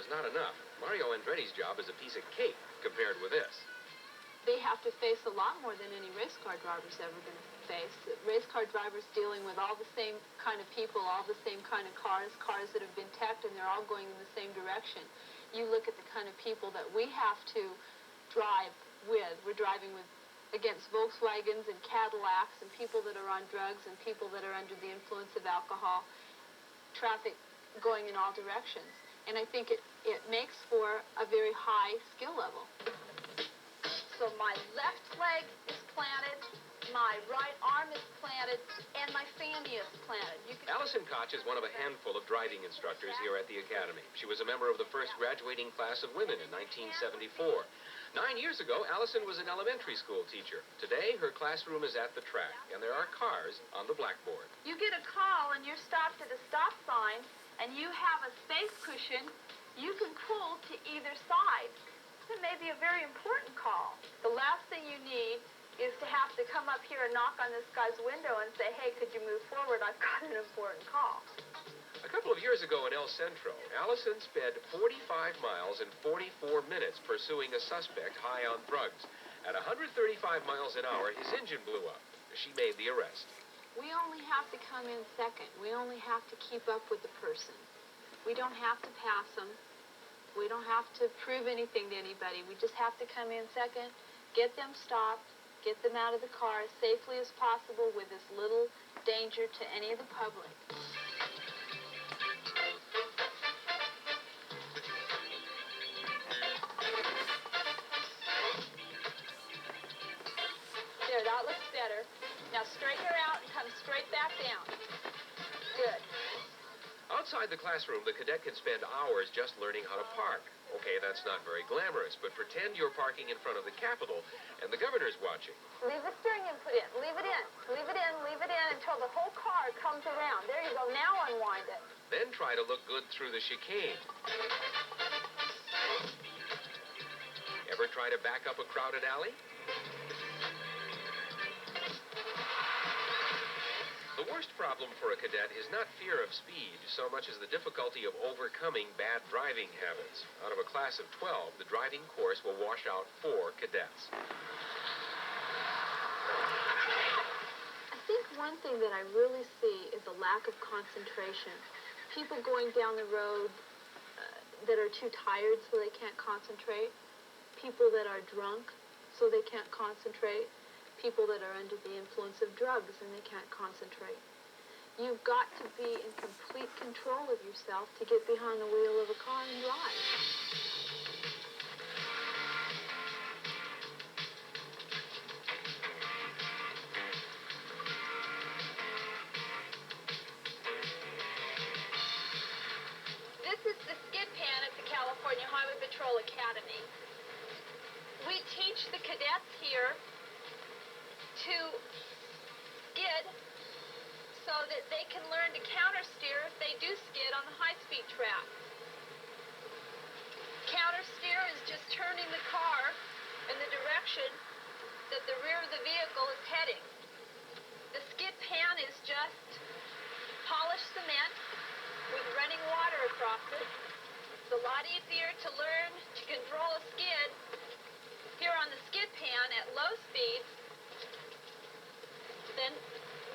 is not enough. Mario Andretti's job is a piece of cake compared with this. They have to face a lot more than any race car driver's ever going to face. Race car drivers dealing with all the same kind of people, all the same kind of cars that have been teched, and they're all going in the same direction. You look at the kind of people that we have to drive with. We're driving against Volkswagens and Cadillacs and people that are on drugs and people that are under the influence of alcohol. Traffic going in all directions. And I think it makes for a very high skill level. So my left leg is planted, my right arm is planted, and my fanny is planted. Allison Koch is one of a handful of driving instructors here at the Academy. She was a member of the first graduating class of women in 1974. 9 years ago, Allison was an elementary school teacher. Today, her classroom is at the track, and there are cars on the blackboard. You get a call, and you're stopped at a stop sign, and you have a space cushion. You can pull to either side. It may be a very important call. The last thing you need is to have to come up here and knock on this guy's window and say, hey, could you move forward? I've got an important call. A couple of years ago in El Centro, Allison sped 45 miles and 44 minutes pursuing a suspect high on drugs. At 135 miles an hour, his engine blew up. She made the arrest. We only have to come in second. We only have to keep up with the person. We don't have to pass them. We don't have to prove anything to anybody. We just have to come in second, get them stopped, get them out of the car as safely as possible with as little danger to any of the public. There, that looks better. Now straighten her out and come straight back down. Good. Outside the classroom, the cadet can spend hours just learning how to park. Okay, that's not very glamorous, but pretend you're parking in front of the Capitol and the governor's watching. Leave the steering input in. Leave it in. Leave it in. Leave it in until the whole car comes around. There you go. Now unwind it. Then try to look good through the chicane. Ever try to back up a crowded alley? The worst problem for a cadet is not fear of speed so much as the difficulty of overcoming bad driving habits. Out of a class of 12, the driving course will wash out 4 cadets. I think one thing that I really see is a lack of concentration. People going down the road that are too tired so they can't concentrate. People that are drunk so they can't concentrate. People that are under the influence of drugs and they can't concentrate. You've got to be in complete control of yourself to get behind the wheel of a car and drive. This is the skid pan at the California Highway Patrol Academy. We teach the cadets here to skid so that they can learn to counter steer if they do skid on the high-speed track. Counter steer is just turning the car in the direction that the rear of the vehicle is heading. The skid pan is just polished cement with running water across it. It's a lot easier to learn to control a skid here on the skid pan at low speeds than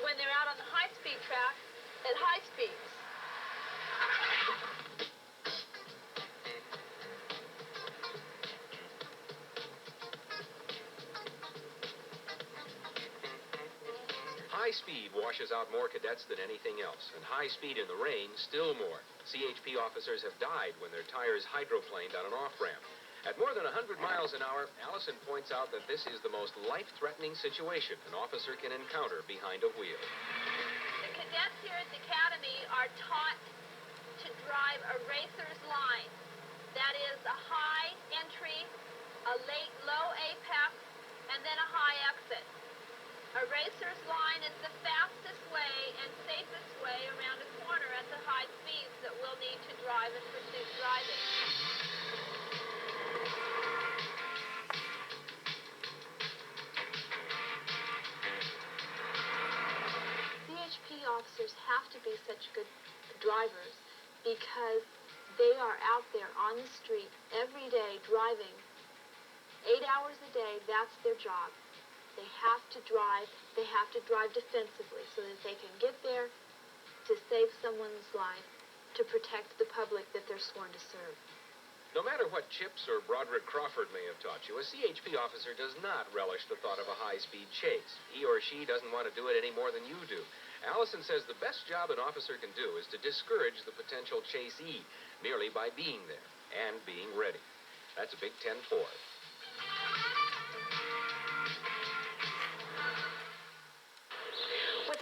when they're out on the high-speed track at high speeds. High speed washes out more cadets than anything else, and high speed in the rain still more. CHP officers have died when their tires hydroplaned on an off-ramp. At more than 100 miles an hour, Allison points out that this is the most life-threatening situation an officer can encounter behind a wheel. The cadets here at the Academy are taught to drive a racer's line. That is a high entry, a late low apex, and then a high exit. A racer's line is the fastest way and safest way around a corner at the high speeds that we'll need to drive in pursuit driving. CHP officers have to be such good drivers because They are out there on the street every day driving 8 hours a day. That's their job. They have to drive. They have to drive defensively so that they can get there to save someone's life, to protect the public that they're sworn to serve. No matter what Chips or Broderick Crawford may have taught you, a CHP officer does not relish the thought of a high-speed chase. He or she doesn't want to do it any more than you do. Allison says the best job an officer can do is to discourage the potential chasee merely by being there and being ready. That's a Big 10-4.